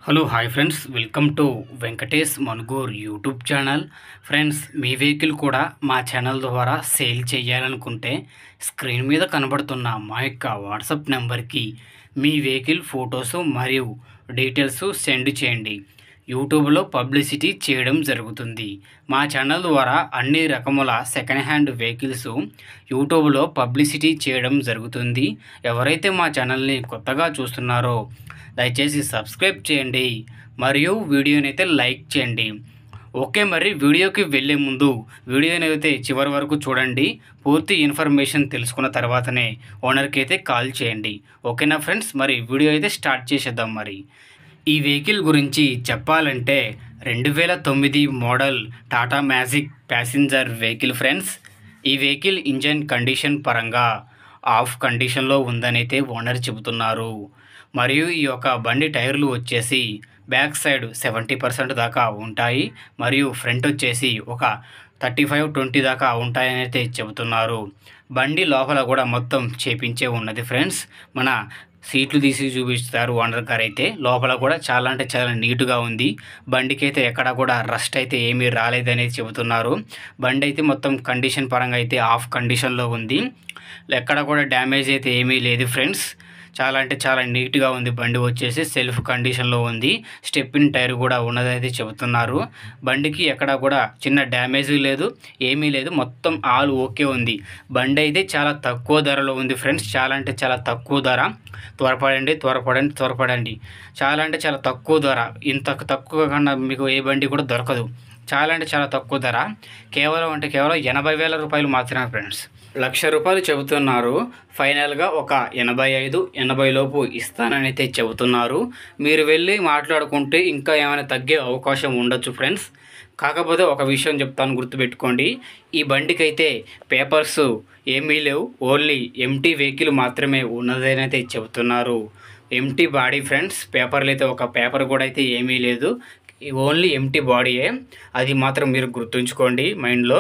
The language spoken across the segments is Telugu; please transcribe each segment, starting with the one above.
Hello hi friends, welcome to Venkatesh Manugur YouTube channel. Friends, me vehicle కూడా మా ఛానల్ ద్వారా సేల్ చేయాలనుకుంటే స్క్రీన్ మీద కనబడుతున్న మా యొక్క వాట్సాప్ నెంబర్కి మీ వెహికల్ ఫొటోస్ మరియు డీటెయిల్స్ సెండ్ చేయండి. యూట్యూబ్లో పబ్లిసిటీ చేయడం జరుగుతుంది. మా ఛానల్ ద్వారా అన్ని రకముల సెకండ్ హ్యాండ్ వెహికల్స్ యూట్యూబ్లో పబ్లిసిటీ చేయడం జరుగుతుంది. ఎవరైతే మా ఛానల్ని కొత్తగా చూస్తున్నారో దయచేసి సబ్స్క్రైబ్ చేయండి మరియు వీడియోని అయితే లైక్ చేయండి. ఓకే, మరి వీడియోకి వెళ్ళే ముందు వీడియోని అయితే చివరి వరకు చూడండి. పూర్తి ఇన్ఫర్మేషన్ తెలుసుకున్న తర్వాతనే ఓనర్కి అయితే కాల్ చేయండి. ఓకేనా ఫ్రెండ్స్, మరి వీడియో అయితే స్టార్ట్ చేసేద్దాం. మరి ఈ వెహికల్ గురించి చెప్పాలంటే 2009 model Tata magic passenger vehicle friends. ఈ వెహికల్ ఇంజన్ కండిషన్ పరంగా ఆఫ్ కండిషన్లో ఉందని అయితే ఓనర్ చెబుతున్నారు. మరియు ఈ యొక్క బండి టైర్లు వచ్చేసి బ్యాక్ సైడ్ 70% దాకా ఉంటాయి మరియు ఫ్రంట్ వచ్చేసి ఒక 35-20 దాకా ఉంటాయని అయితే చెబుతున్నారు. బండి లోపల కూడా మొత్తం చేపించే ఉన్నది ఫ్రెండ్స్. మన సీట్లు తీసి చూపిస్తారు ఓనర్ గారు అయితే. లోపల కూడా చాలా అంటే చాలా నీట్గా ఉంది. బండికి అయితే ఎక్కడ కూడా రస్ట్ అయితే ఏమీ రాలేదనేది చెబుతున్నారు. బండి అయితే మొత్తం కండిషన్ పరంగా అయితే ఆఫ్ కండిషన్లో ఉంది. ఎక్కడ కూడా డ్యామేజ్ అయితే ఏమీ లేదు ఫ్రెండ్స్. చాలా అంటే చాలా నీట్గా ఉంది. బండి వచ్చేసి సెల్ఫ్ కండిషన్లో ఉంది. స్టెప్పిన్ టైర్ కూడా ఉన్నదైతే చెబుతున్నారు. బండికి ఎక్కడ కూడా చిన్న డ్యామేజ్ లేదు, ఏమీ లేదు, మొత్తం ఆల్ ఓకే ఉంది. బండి అయితే చాలా తక్కువ ధరలో ఉంది ఫ్రెండ్స్. చాలా అంటే చాలా తక్కువ ధర. త్వరపడండి. చాలా అంటే చాలా తక్కువ ధర. ఇంత తక్కువ కన్నా మీకు ఏ బండి కూడా దొరకదు. చాలా అంటే చాలా తక్కువ ధర. కేవలం 80,000 రూపాయలు మాత్రమే ఫ్రెండ్స్. ₹1,00,000 చెబుతున్నారు. ఫైనల్గా ఒక 85-80 లోపు ఇస్తానని అయితే చెబుతున్నారు. మీరు వెళ్ళి మాట్లాడుకుంటే ఇంకా ఏమైనా తగ్గే అవకాశం ఉండొచ్చు ఫ్రెండ్స్. కాకపోతే ఒక విషయం చెప్తాను, గుర్తుపెట్టుకోండి. ఈ బండికి అయితే పేపర్స్ ఏమీ లేవు, ఓన్లీ ఎంటీ వెహికల్ మాత్రమే ఉన్నదని అయితే చెబుతున్నారు. Empty body friends. పేపర్లు అయితే ఒక పేపర్ కూడా అయితే ఏమీ లేదు, ఓన్లీ ఎంటీ బాడీయే. అది మాత్రం మీరు గుర్తుంచుకోండి మైండ్లో.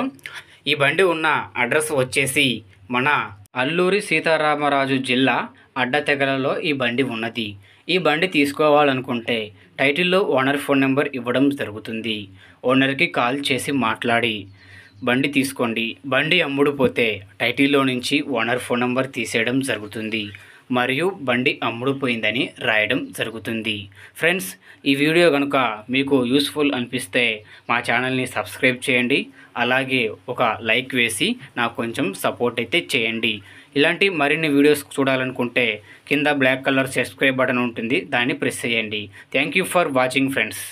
ఈ బండి ఉన్న అడ్రస్ వచ్చేసి మన అల్లూరి సీతారామరాజు జిల్లా అడ్డతెగలలో ఈ బండి ఉన్నది. ఈ బండి తీసుకోవాలనుకుంటే టైటిల్లో ఓనర్ ఫోన్ నెంబర్ ఇవ్వడం జరుగుతుంది. ఓనర్కి కాల్ చేసి మాట్లాడి బండి తీసుకోండి. బండి అమ్ముడుపోతే టైటిల్లో నుంచి ఓనర్ ఫోన్ నెంబర్ తీసేయడం జరుగుతుంది మరియు బండి అమ్ముడుపోయిందని రాయడం జరుగుతుంది. ఫ్రెండ్స్, ఈ వీడియో కనుక మీకు యూస్ఫుల్ అనిపిస్తే మా ఛానల్ని సబ్స్క్రైబ్ చేయండి. అలాగే ఒక లైక్ వేసి నాకు కొంచెం సపోర్ట్ అయితే చేయండి. ఇలాంటి మరిన్ని వీడియోస్ చూడాలనుకుంటే కింద బ్లాక్ కలర్ సబ్స్క్రైబ్ బటన్ ఉంటుంది, దాన్ని ప్రెస్ చేయండి. Thank you for watching friends.